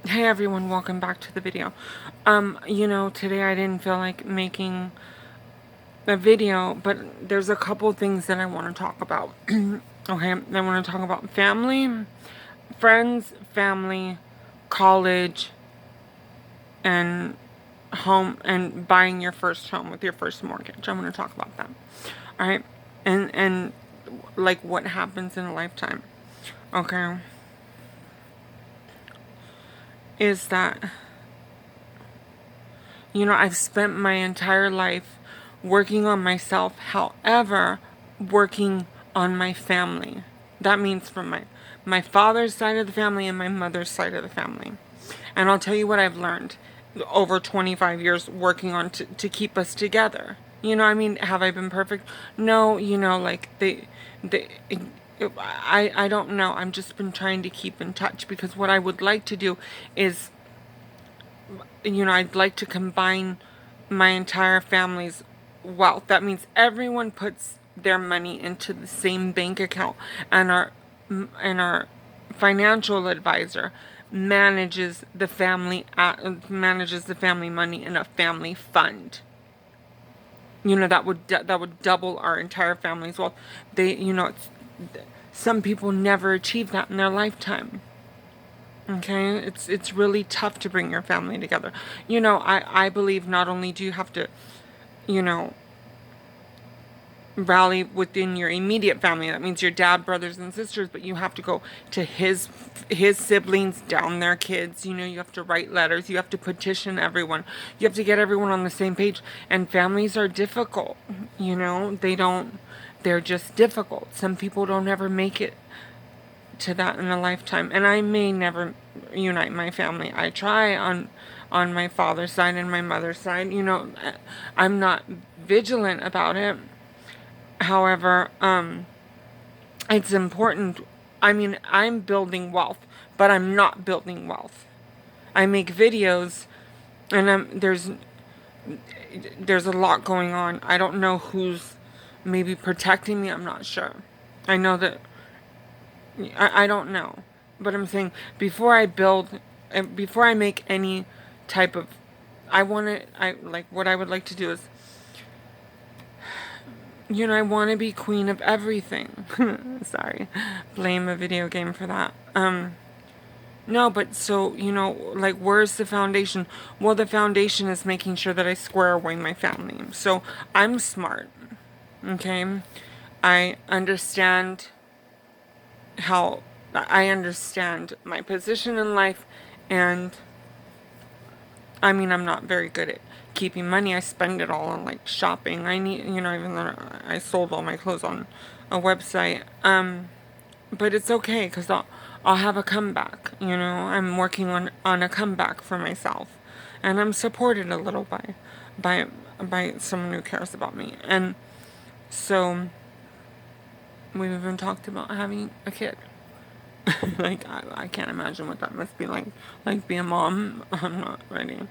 Hey everyone, welcome back to the video. Today I didn't feel like making a video, but there's a couple things that I want to talk about. Okay, I want to talk about family, friends, family, college, and home, and buying your first home with your first mortgage. I'm going to talk about that. All right, and like what happens in a lifetime. Okay, is that I've spent my entire life working on myself, however, working on my family. That means from my father's side of the family and my mother's side of the family. And I'll tell you what I've learned over 25 years working on to keep us together. Have I been perfect? No, like they I don't know. I'm just been trying to keep in touch because what I would like to do is I'd like to combine my entire family's wealth. That means everyone puts their money into the same bank account, and our financial advisor manages the family money in a family fund. That would double our entire family's wealth. Some people never achieve that in their lifetime. Okay, it's really tough to bring your family together. I believe not only do you have to, you know, rally within your immediate family, that means your dad, brothers and sisters, but you have to go to his siblings, down their kids. You have to write letters, you have to petition everyone. You have to get everyone on the same page. And families are difficult. They're just difficult. Some people don't ever make it to that in a lifetime, and I may never unite my family. I try on my father's side and my mother's side. I'm not vigilant about it. However, it's important. I'm building wealth, but I'm not building wealth. I make videos, and there's a lot going on. I don't know who's maybe protecting me. I'm not sure. I know that I don't know. But I'm saying before I make any type of, what I would like to do is, I want to be queen of everything. Sorry. Blame a video game for that. No, but so, where's the foundation? Well, the foundation is making sure that I square away my family. So I'm smart. Okay. I understand I understand my position in life, and I'm not very good at keeping money. I spend it all on like shopping. I need, even though I sold all my clothes on a website. But it's okay because I'll have a comeback. I'm working on a comeback for myself, and I'm supported a little by by someone who cares about me. And so we've even talked about having a kid. Like, I can't imagine what that must be like be a mom. I'm not ready.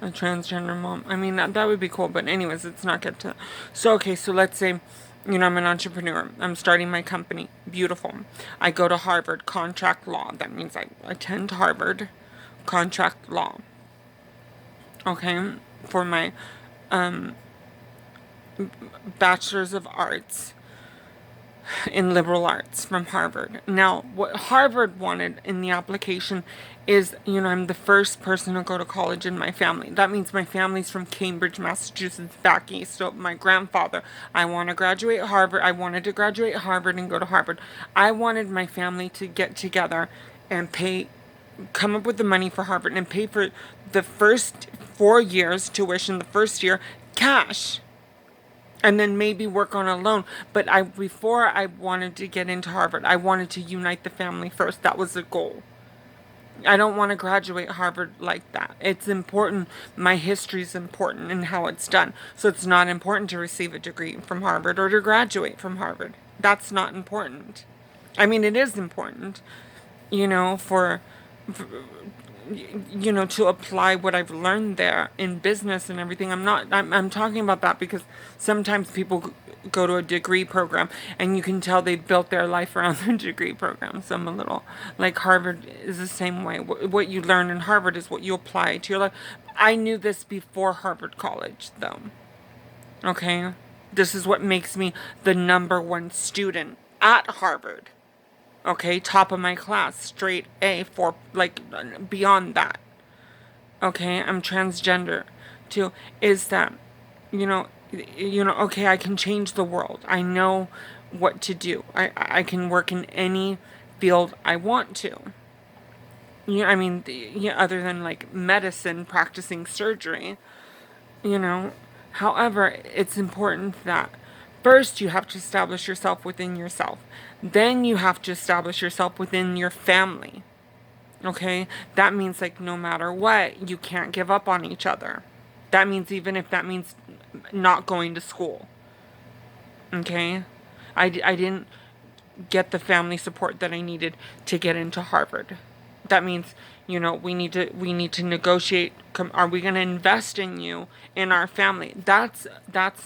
A transgender mom. That would be cool, but anyways, let's not get to that. So, okay, so let's say, I'm an entrepreneur. I'm starting my company. Beautiful. I go to Harvard, contract law. That means I attend Harvard, contract law. Okay, for my bachelor's of arts in liberal arts from Harvard. Now, what Harvard wanted in the application is, I'm the first person to go to college in my family. That means my family's from Cambridge, Massachusetts, back east. So my grandfather, I want to graduate Harvard. I wanted to graduate Harvard and go to Harvard. I wanted my family to get together and come up with the money for Harvard and pay for the first 4 years tuition, the first year, cash, and then maybe work on a loan. But before I wanted to get into Harvard, I wanted to unite the family first. That was the goal. I don't want to graduate Harvard like that. It's important. My history is important and how it's done. So it's not important to receive a degree from Harvard or to graduate from Harvard. That's not important. It is important, for to apply what I've learned there in business and everything. I'm talking about that because sometimes people go to a degree program, and you can tell they built their life around their degree program. So I'm a little like Harvard is the same way. What you learn in Harvard is what you apply to your life. I knew this before Harvard College, though. Okay, this is what makes me the #1 student at Harvard. Okay, top of my class, straight A for like beyond that. Okay, I'm transgender too. Is that, you know, okay, I can change the world. I know what to do. I can work in any field I want to. I mean, other than like medicine, practicing surgery, you know. However, it's important that first you have to establish yourself within yourself. Then you have to establish yourself within your family. Okay? That means like no matter what, you can't give up on each other. That means even if that means not going to school. Okay? I didn't get the family support that I needed to get into Harvard. That means, we need to negotiate. Are we going to invest in you, in our family? That's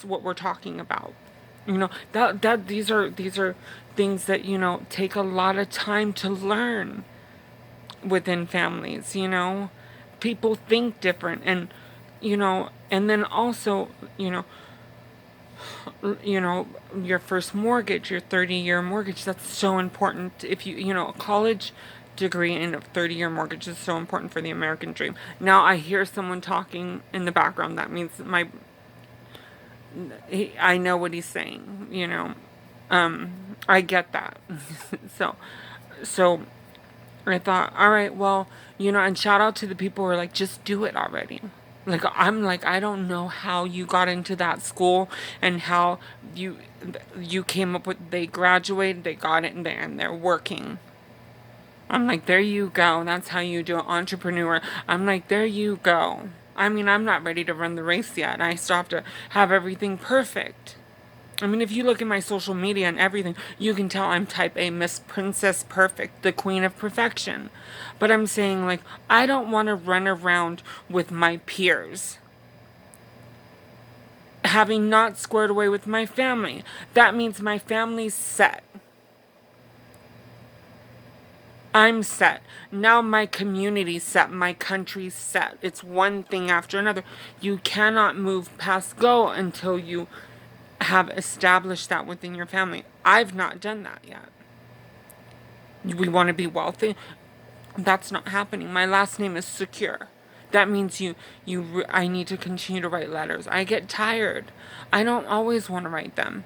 what we're talking about. These are things that, take a lot of time to learn within families. People think different, and then also, your first mortgage, your 30-year mortgage, that's so important. If a college degree and a 30-year mortgage is so important for the American dream. Now I hear someone talking in the background. That means I know what he's saying, I get that. so I thought, all right, well, and shout out to the people who are like, just do it already. Like, I'm like, I don't know how you got into that school and how you came up with, they graduated, they got it, and they're working. I'm like, there you go. That's how you do an entrepreneur. I'm like, there you go. I mean, I'm not ready to run the race yet. I still have to have everything perfect. I mean, if you look at my social media and everything, you can tell I'm type A, Miss Princess Perfect, the Queen of Perfection. But I'm saying, like, I don't want to run around with my peers, having not squared away with my family. That means my family's set. I'm set. Now my community's set. My country's set. It's one thing after another. You cannot move past go until you have established that within your family. I've not done that yet. We want to be wealthy. That's not happening. My last name is Secure. That means I need to continue to write letters. I get tired. I don't always want to write them.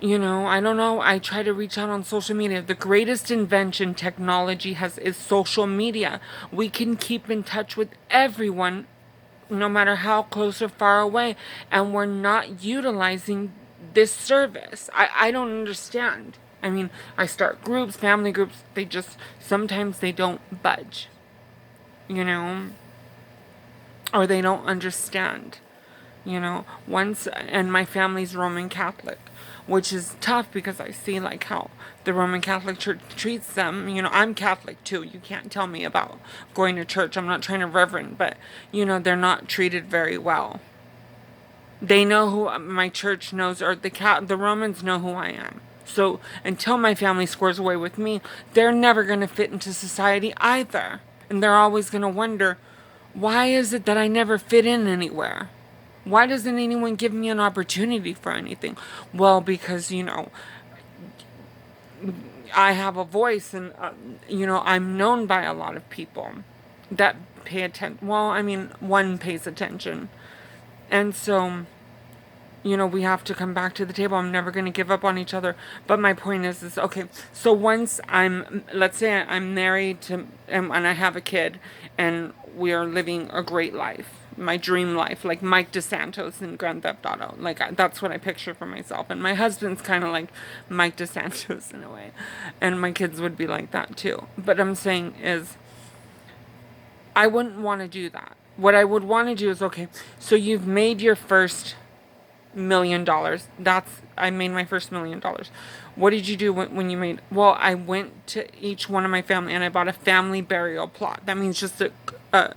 I don't know. I try to reach out on social media. The greatest invention technology has is social media. We can keep in touch with everyone, no matter how close or far away, and we're not utilizing this service. I don't understand. I mean, I start groups, family groups, sometimes they don't budge, or they don't understand, and my family's Roman Catholic, which is tough because I see like how the Roman Catholic Church treats them. I'm Catholic too. You can't tell me about going to church. I'm not trying to reverend, but they're not treated very well. They know who my church knows, or the Romans know who I am. So until my family squares away with me, they're never going to fit into society either. And they're always going to wonder, why is it that I never fit in anywhere? Why doesn't anyone give me an opportunity for anything? Well, because, I have a voice, and, I'm known by a lot of people that pay attention. Well, I mean, one pays attention. And so, we have to come back to the table. I'm never going to give up on each other. But my point is okay, so once let's say I'm married and I have a kid, and we are living a great life, my dream life, like Mike DeSantos in Grand Theft Auto. Like, that's what I picture for myself. And my husband's kind of like Mike DeSantos in a way. And my kids would be like that too. But I'm saying is, I wouldn't want to do that. What I would want to do is, okay, so you've made your first $1 million. I made my first $1 million. What did you do when you made? Well, I went to each one of my family and I bought a family burial plot. That means just a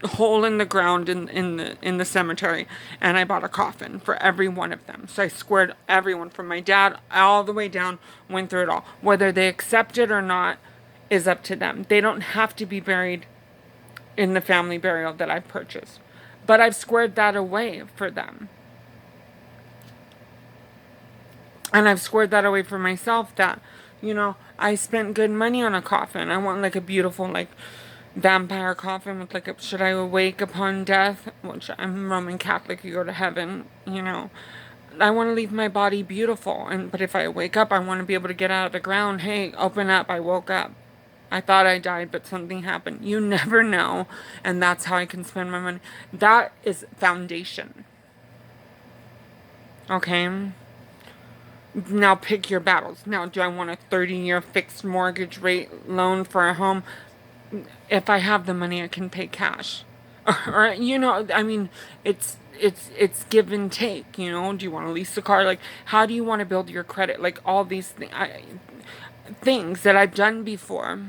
hole in the ground in the cemetery, and I bought a coffin for every one of them. So I squared everyone from my dad all the way down, went through it all. Whether they accept it or not is up to them. They don't have to be buried in the family burial that I've purchased. But I've squared that away for them. And I've squared that away for myself that, I spent good money on a coffin. I want like a beautiful, like, vampire coffin with like a, should I awake upon death, which I'm Roman Catholic, you go to heaven. I want to leave my body beautiful, but if I wake up, I want to be able to get out of the ground. Hey, open up, I woke up. I thought I died, but something happened. You never know, and that's how I can spend my money. That is foundation. Okay? Now pick your battles. Now, do I want a 30-year fixed mortgage rate loan for a home? If I have the money, I can pay cash. I mean, it's give and take. Do you want to lease a car? Like, how do you want to build your credit? Like all these things that I've done before.